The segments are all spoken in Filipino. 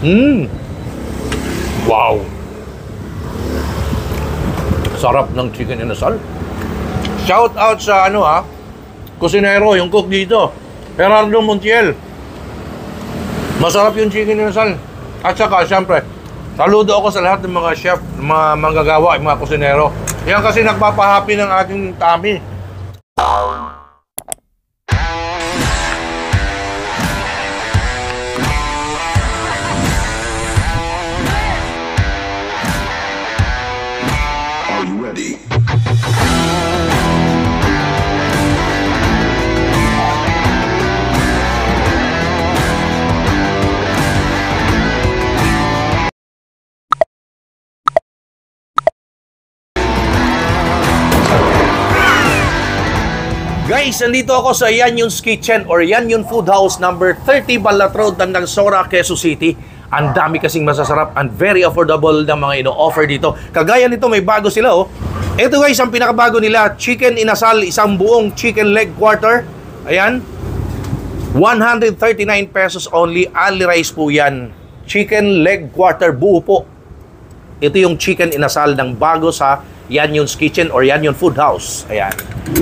Mm. Wow. Sarap ng chicken inasal. Shout out sa kusinero, yung cook dito, Gerardo Montiel. Masarap yung chicken inasal. At saka, syempre, saludo ako sa lahat ng mga chef, mga manggagawa, mga kusinero. Yan kasi nagpapahappy ng ating tummy. Are you ready? Guys, nandito ako sa Yanyon's Kitchen or Yanyon Food House number 30 Balat Road, Tandagsora, Quezon City. Ang dami kasing masasarap and very affordable na mga ino-offer dito. Kagaya nito, may bago sila oh. Ito guys, ang pinakabago nila, chicken inasal, isang buong chicken leg quarter. Ayan. 139 pesos only, ali rice po yan. Chicken leg quarter, buo po. Ito yung chicken inasal ng bago sa Yanyon's Kitchen or Yanyon Food House. Ayan.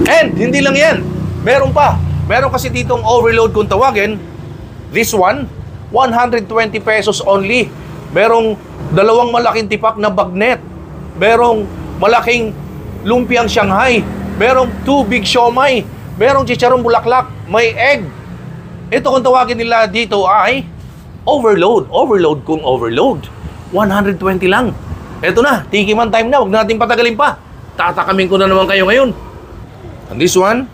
And hindi lang yan. Meron pa. Meron kasi ditong overload kung tawagin. This one, 120 pesos only. Merong dalawang malaking tipak na bagnet. Merong malaking lumpiang Shanghai. Merong 2 big siomai. Merong chicharong bulaklak. May egg. Ito kung tawagin nila dito ay overload. Overload kung overload. 120 lang. Ito na, tikiman time na. Huwag natin patagalin pa. Tatakamin ko na naman kayo ngayon. And this one,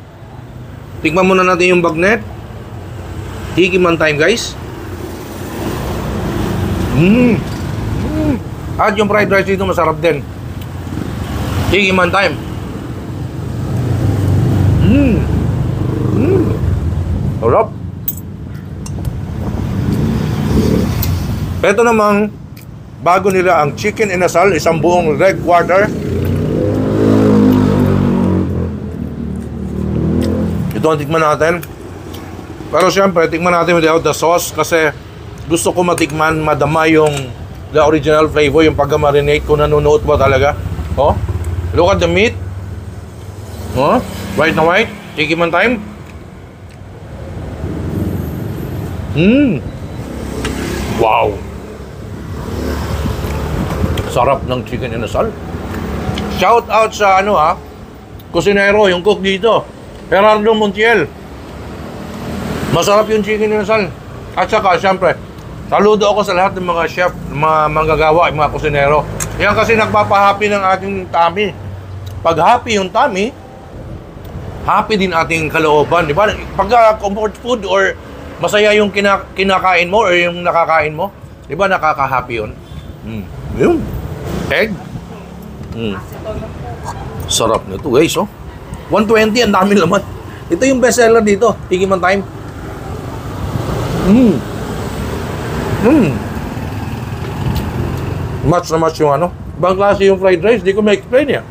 tikman muna natin yung bagnet. Tikiman time, guys. At yung fried rice dito masarap din. Tikiman time. Sarap. Ito namang bago nila ang chicken inasal, isang buong leg quarter. Ito ang tikman natin. Pero syempre, tikman natin without the sauce kasi gusto ko matikman, madama yung the original flavor, yung pagka-marinate kung nanunuot ba talaga. Oh, look at the meat. Oh, white na white. Tikman time. Wow. Sarap ng chicken inasal. Shout out sa kusinero, yung cook dito, Gerardo Montiel. Masarap yung chicken inasal. At saka, syempre, saludo ako sa lahat ng mga chef, mga manggagawa, mga kusinero. Yan kasi nagpapahappy ng ating tummy. Pag happy yung tummy, happy din ating kalooban, di ba? Pagka comfort food or masaya yung kinakain mo or yung nakakain mo, di ba nakaka-happy yun? Yun. Egg. Sarap nito guys, oh. 120, ang dami laman. Ito yung best seller dito. Tikiman time. Match na match yung ibang klase yung fried rice. Di ko ma-explain yan.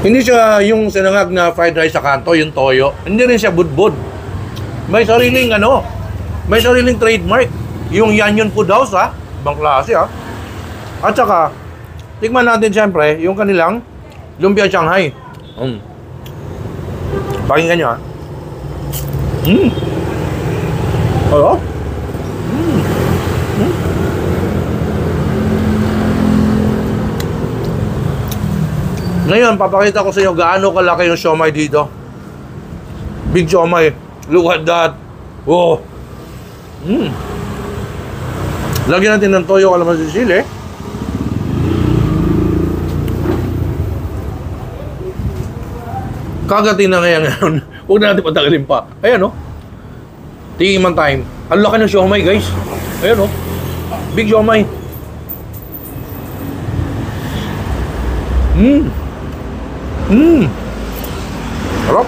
Hindi siya yung sinangag na fried rice sa kanto, yung toyo. Hindi rin siya budbud. May sariling may sariling trademark. Yung Yanyon Food House, ha. Ibang klase, ha. At saka, tikman natin siyempre yung kanilang lumpia Shanghai. Pakinggan nyo, ha. Hello? Ngayon, papakita ko sa inyo gaano kalaki yung siomai dito. Big siomai. Look at that. Oh. Lagyan natin ng toyo, kalamansi, sili. Kagatin na ngayon. Huwag na natin patagalin pa. Ayan, oh. Tikiman time. Ang laki ng siomai, guys. Ayan, oh. Big siomai. Harap.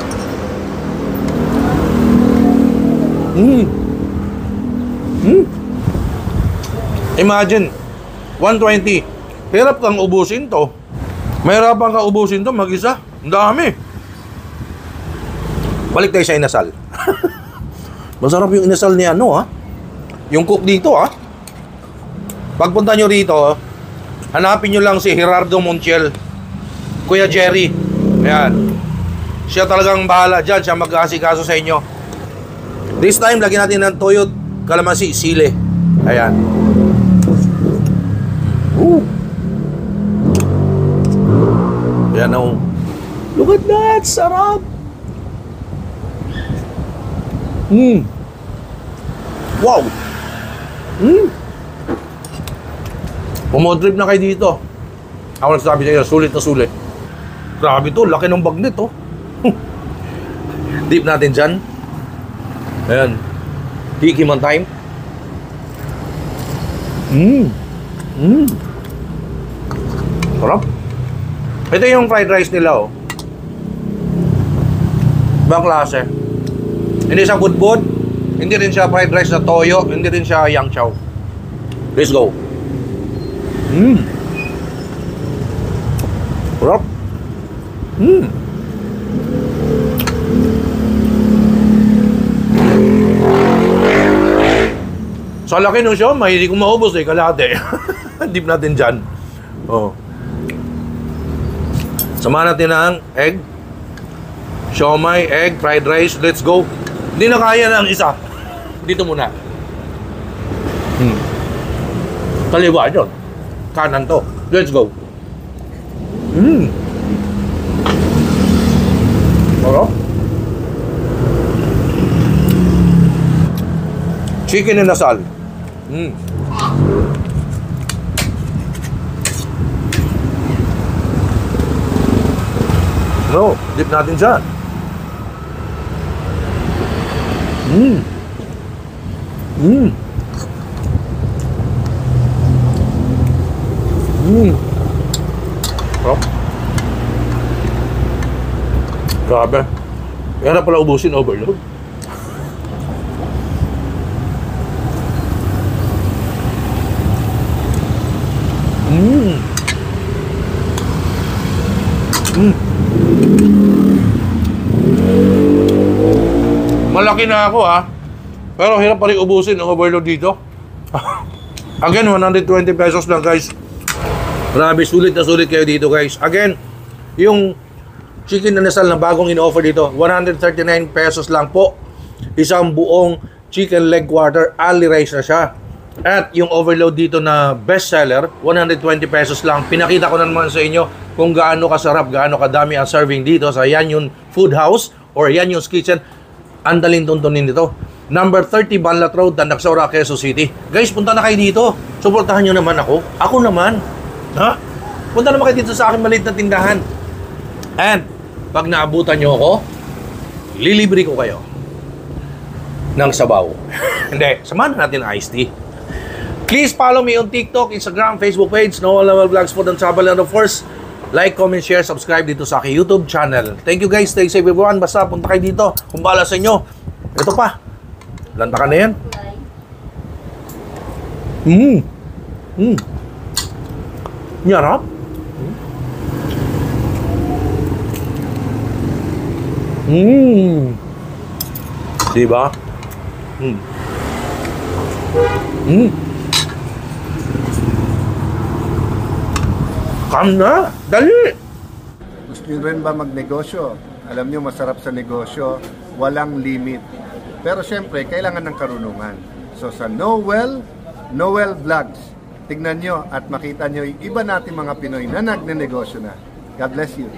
Imagine, 120. Hirap kang ubusin to. Mahirapan kang ubusin to mag-isa. Ang dami. Balik tayo sa inasal. Masarap yung inasal ni Yung cook dito, ah. Pagpunta nyo rito, hanapin nyo lang si Gerardo Montiel. Kuya Jerry. Ayan. Siya talagang bahala dyan. Siya mag-aasikaso sa inyo. This time, lagyan natin ng toyo, kalamansi, sile. Ayan. Ayan, oh. Look at that! Sarap! Wow! Pumodrip na kayo dito. Ako nagsasabi sa inyo, sulit na sulit. Grabe to, laki ng bagnet, oh. Dip natin dyan. Ayan. Tikim on time. Sarap. Ito yung fried rice nila, oh. Ibang klase. Hindi siya budbud. Hindi rin siya fried rice na toyo. Hindi rin siya yang chow. Let's go. Sarap. Sa laki nung siomay, hindi ko maubos eh, kalate. Dip natin dyan. Oh. Samahan natin ng egg. Siomay, egg, fried rice. Let's go. Hindi na kaya ng isa. Dito muna. Kaliwa yun. Kanan to. Let's go. Sarap. Chicken inasal. No, dip natin dyan. Sarap. Grabe. Kaya na pala ubusin, overload. Malaki na ako, ha. Pero hirap pa rin ubusin ang overload dito. Again, 120 pesos lang, guys. Grabe, sulit na sulit kayo dito, guys. Again, yung chicken inasal na bagong in-offer dito, 139 pesos lang po. Isang buong chicken leg quarter, ali rice na siya. At yung overload dito na best seller, 120 pesos lang. Pinakita ko na naman sa inyo kung gaano kasarap, gaano kadami ang serving dito sa Yan Food House or Yan Kitchen. Ang daling tuntunin dito. Number 30 Banlat Road, Tandaksora, Quezon City. Guys, punta na kayo dito. Suportahan nyo naman ako. Ako naman. Ha? Punta naman kayo dito sa aking maliit na tindahan. And, pag naabutan nyo ako, lilibre ko kayo ng sabaw. Hindi, samahan natin ang iced tea. Please follow me on TikTok, Instagram, Facebook page, Noel Level Vlogs, Food and Travel, and of course, like, comment, share, subscribe dito sa aking YouTube channel. Thank you guys, stay safe everyone. Basta punta kayo dito. Kung bahala sa inyo. Ito pa. Lanta ka na yan. Nyarap. Diba? Come na! Dali! Gusto nyo rin ba magnegosyo? Alam nyo, masarap sa negosyo, walang limit. Pero syempre, kailangan ng karunungan. So sa Noel Vlogs, tignan nyo at makita nyo yung iba nating mga Pinoy na nagnenegosyo na. God bless you.